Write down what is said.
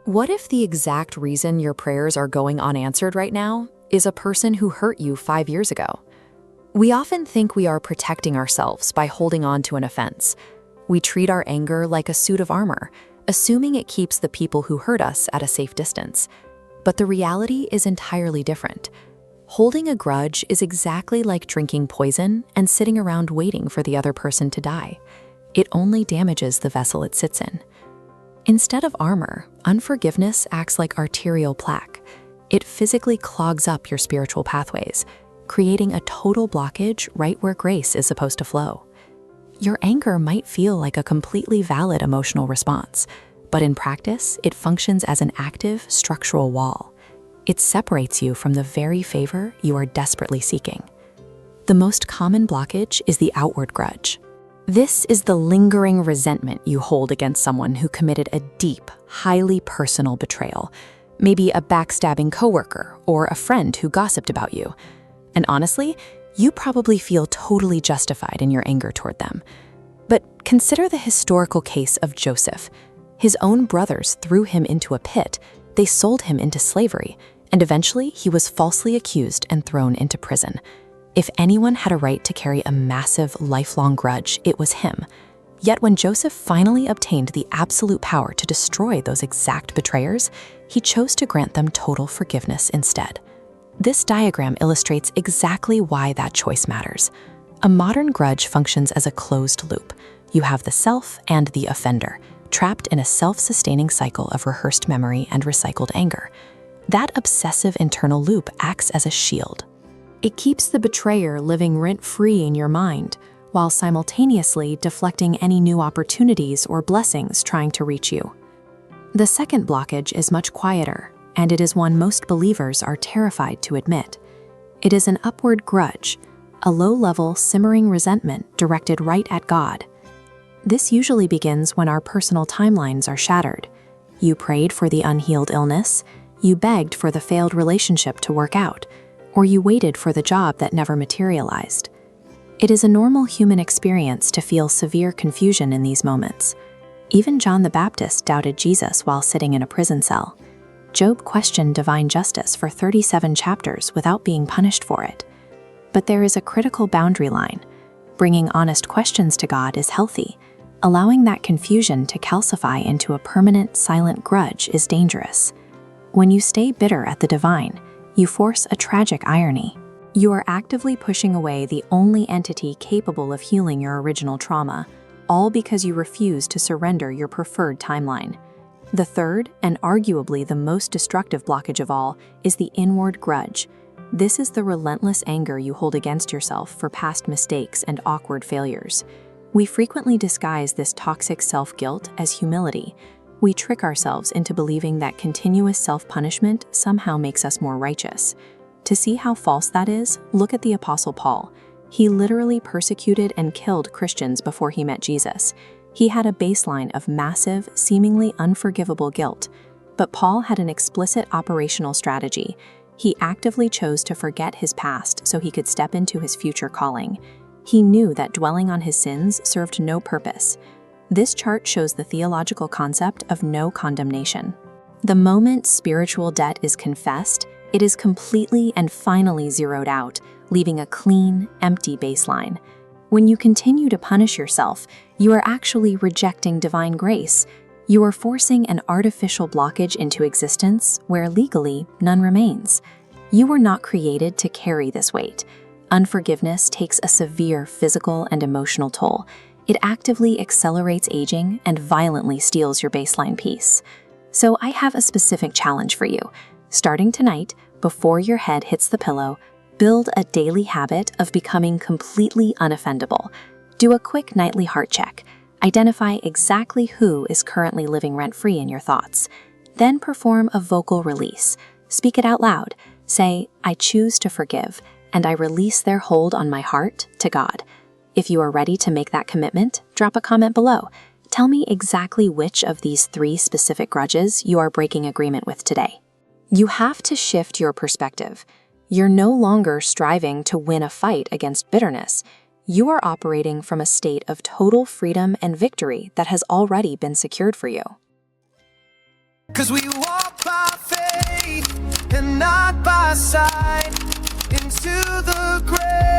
What if the exact reason your prayers are going unanswered right now is a person who hurt you 5 years ago? We often think we are protecting ourselves by holding on to an offense. We treat our anger like a suit of armor, assuming it keeps the people who hurt us at a safe distance. But the reality is entirely different. Holding a grudge is exactly like drinking poison and sitting around waiting for the other person to die. It only damages the vessel it sits in. Instead of armor, unforgiveness acts like arterial plaque. It physically clogs up your spiritual pathways, creating a total blockage right where grace is supposed to flow. Your anger might feel like a completely valid emotional response, but in practice, it functions as an active structural wall. It separates you from the very favor you are desperately seeking. The most common blockage is the outward grudge. This is the lingering resentment you hold against someone who committed a deep, highly personal betrayal, maybe a backstabbing coworker or a friend who gossiped about you. And honestly, you probably feel totally justified in your anger toward them. But consider the historical case of Joseph. His own brothers threw him into a pit, they sold him into slavery, and eventually he was falsely accused and thrown into prison. If anyone had a right to carry a massive, lifelong grudge, it was him. Yet when Joseph finally obtained the absolute power to destroy those exact betrayers, he chose to grant them total forgiveness instead. This diagram illustrates exactly why that choice matters. A modern grudge functions as a closed loop. You have the self and the offender, trapped in a self-sustaining cycle of rehearsed memory and recycled anger. That obsessive internal loop acts as a shield. It keeps the betrayer living rent-free in your mind, while simultaneously deflecting any new opportunities or blessings trying to reach you. The second blockage is much quieter, and it is one most believers are terrified to admit. It is an upward grudge, a low-level, simmering resentment directed right at God. This usually begins when our personal timelines are shattered. You prayed for the unhealed illness, you begged for the failed relationship to work out, or you waited for the job that never materialized. It is a normal human experience to feel severe confusion in these moments. Even John the Baptist doubted Jesus while sitting in a prison cell. Job questioned divine justice for 37 chapters without being punished for it. But there is a critical boundary line. Bringing honest questions to God is healthy. Allowing that confusion to calcify into a permanent, silent grudge is dangerous. When you stay bitter at the divine, you force a tragic irony. You are actively pushing away the only entity capable of healing your original trauma, all because you refuse to surrender your preferred timeline. The third, and arguably the most destructive blockage of all, is the inward grudge. This is the relentless anger you hold against yourself for past mistakes and awkward failures. We frequently disguise this toxic self-guilt as humility. We trick ourselves into believing that continuous self-punishment somehow makes us more righteous. To see how false that is, look at the Apostle Paul. He literally persecuted and killed Christians before he met Jesus. He had a baseline of massive, seemingly unforgivable guilt. But Paul had an explicit operational strategy. He actively chose to forget his past so he could step into his future calling. He knew that dwelling on his sins served no purpose. This chart shows the theological concept of no condemnation. The moment spiritual debt is confessed, it is completely and finally zeroed out, leaving a clean, empty baseline. When you continue to punish yourself, you are actually rejecting divine grace. You are forcing an artificial blockage into existence where legally none remains. You were not created to carry this weight. Unforgiveness takes a severe physical and emotional toll. It actively accelerates aging and violently steals your baseline peace. So I have a specific challenge for you. Starting tonight, before your head hits the pillow, build a daily habit of becoming completely unoffendable. Do a quick nightly heart check. Identify exactly who is currently living rent-free in your thoughts. Then perform a vocal release. Speak it out loud. Say, I choose to forgive, and I release their hold on my heart to God. If you are ready to make that commitment, drop a comment below. Tell me exactly which of these 3 specific grudges you are breaking agreement with today. You have to shift your perspective. You're no longer striving to win a fight against bitterness. You are operating from a state of total freedom and victory that has already been secured for you. 'Cause we walk by faith and not by sight into the grave.